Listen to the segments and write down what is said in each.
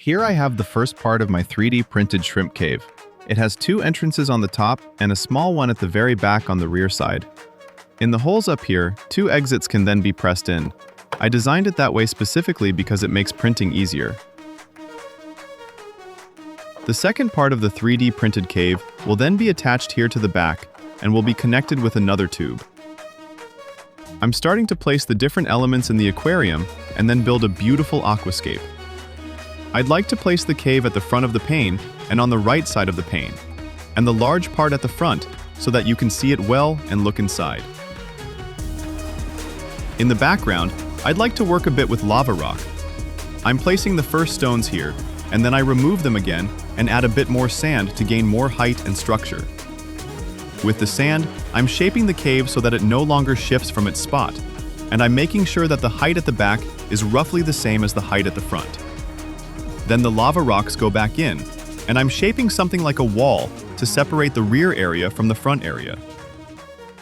Here I have the first part of my 3D printed shrimp cave. It has two entrances on the top and a small one at the very back on the rear side. In the holes up here, two exits can then be pressed in. I designed it that way specifically because it makes printing easier. The second part of the 3D printed cave will then be attached here to the back and will be connected with another tube. I'm starting to place the different elements in the aquarium and then build a beautiful aquascape. I'd like to place the cave at the front of the pane and on the right side of the pane, and the large part at the front so that you can see it well and look inside. In the background, I'd like to work a bit with lava rock. I'm placing the first stones here, and then I remove them again and add a bit more sand to gain more height and structure. With the sand, I'm shaping the cave so that it no longer shifts from its spot, and I'm making sure that the height at the back is roughly the same as the height at the front. Then the lava rocks go back in, and I'm shaping something like a wall to separate the rear area from the front area.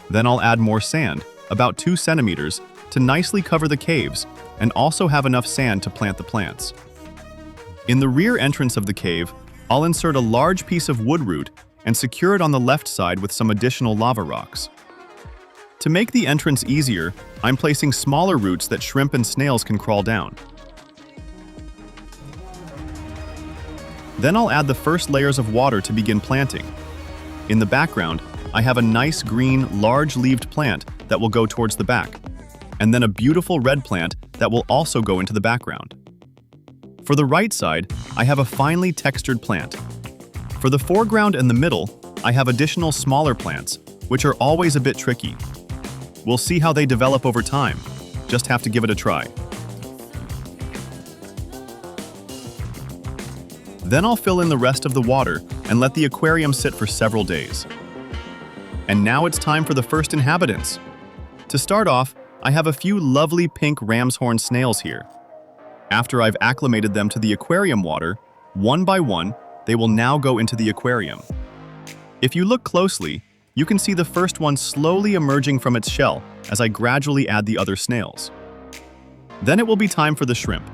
Then I'll add more sand, about 2 centimeters, to nicely cover the caves and also have enough sand to plant the plants. In the rear entrance of the cave, I'll insert a large piece of wood root and secure it on the left side with some additional lava rocks. To make the entrance easier, I'm placing smaller roots that shrimp and snails can crawl down. Then I'll add the first layers of water to begin planting. In the background, I have a nice green, large-leaved plant that will go towards the back, and then a beautiful red plant that will also go into the background. For the right side, I have a finely textured plant. For the foreground and the middle, I have additional smaller plants, which are always a bit tricky. We'll see how they develop over time. Just have to give it a try. Then I'll fill in the rest of the water and let the aquarium sit for several days. And now it's time for the first inhabitants. To start off, I have a few lovely pink ram's horn snails here. After I've acclimated them to the aquarium water, one by one, they will now go into the aquarium. If you look closely, you can see the first one slowly emerging from its shell as I gradually add the other snails. Then it will be time for the shrimp.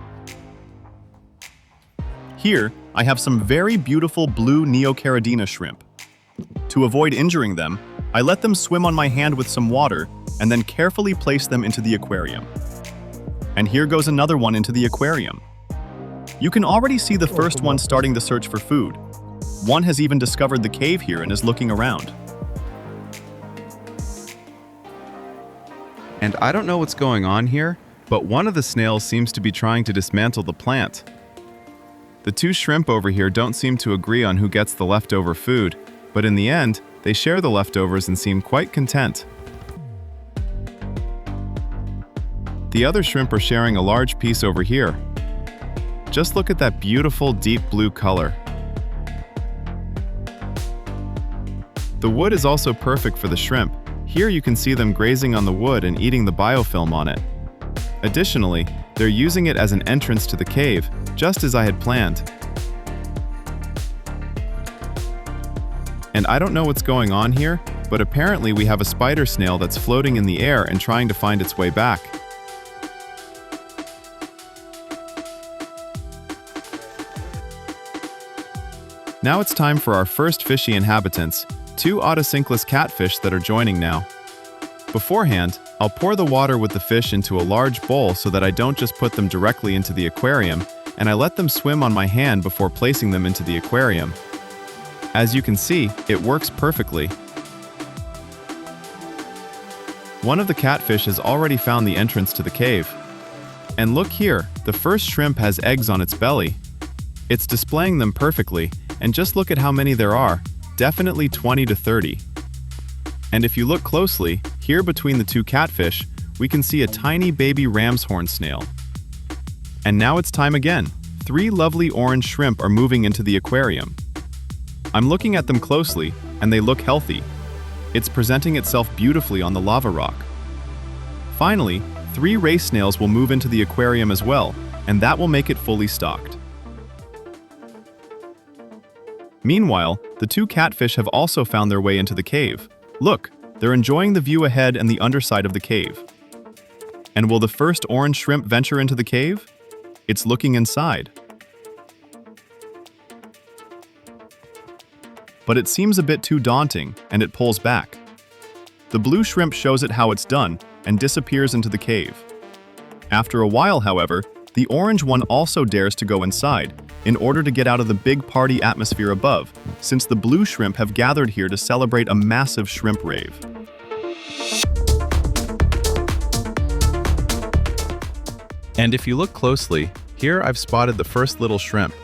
Here, I have some very beautiful blue Neocaridina shrimp. To avoid injuring them, I let them swim on my hand with some water and then carefully place them into the aquarium. And here goes another one into the aquarium. You can already see the first one starting to search for food. One has even discovered the cave here and is looking around. And I don't know what's going on here, but one of the snails seems to be trying to dismantle the plant. The two shrimp over here don't seem to agree on who gets the leftover food, but in the end, they share the leftovers and seem quite content. The other shrimp are sharing a large piece over here. Just look at that beautiful deep blue color. The wood is also perfect for the shrimp. Here you can see them grazing on the wood and eating the biofilm on it. Additionally, they're using it as an entrance to the cave, just as I had planned. And I don't know what's going on here, but apparently we have a spider snail that's floating in the air and trying to find its way back. Now it's time for our first fishy inhabitants, two Otocinclus catfish that are joining now. Beforehand, I'll pour the water with the fish into a large bowl so that I don't just put them directly into the aquarium, and I let them swim on my hand before placing them into the aquarium. As you can see, it works perfectly. One of the catfish has already found the entrance to the cave. And look here, the first shrimp has eggs on its belly. It's displaying them perfectly, and just look at how many there are, definitely 20 to 30. And if you look closely, here between the two catfish, we can see a tiny baby ram's horn snail. And now it's time again. 3 lovely orange shrimp are moving into the aquarium. I'm looking at them closely, and they look healthy. It's presenting itself beautifully on the lava rock. Finally, 3 race snails will move into the aquarium as well, and that will make it fully stocked. Meanwhile, the 2 catfish have also found their way into the cave. Look, they're enjoying the view ahead and the underside of the cave. And will the first orange shrimp venture into the cave? It's looking inside. but it seems a bit too daunting, and it pulls back. The blue shrimp shows it how it's done and disappears into the cave. After a while, however, the orange one also dares to go inside in order to get out of the big party atmosphere above, since the blue shrimp have gathered here to celebrate a massive shrimp rave. And if you look closely, here I've spotted the first little shrimp,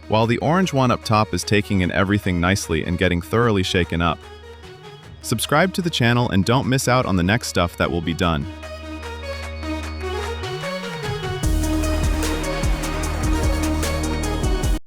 while the orange one up top is taking in everything nicely and getting thoroughly shaken up. Subscribe to the channel and don't miss out on the next stuff that will be done.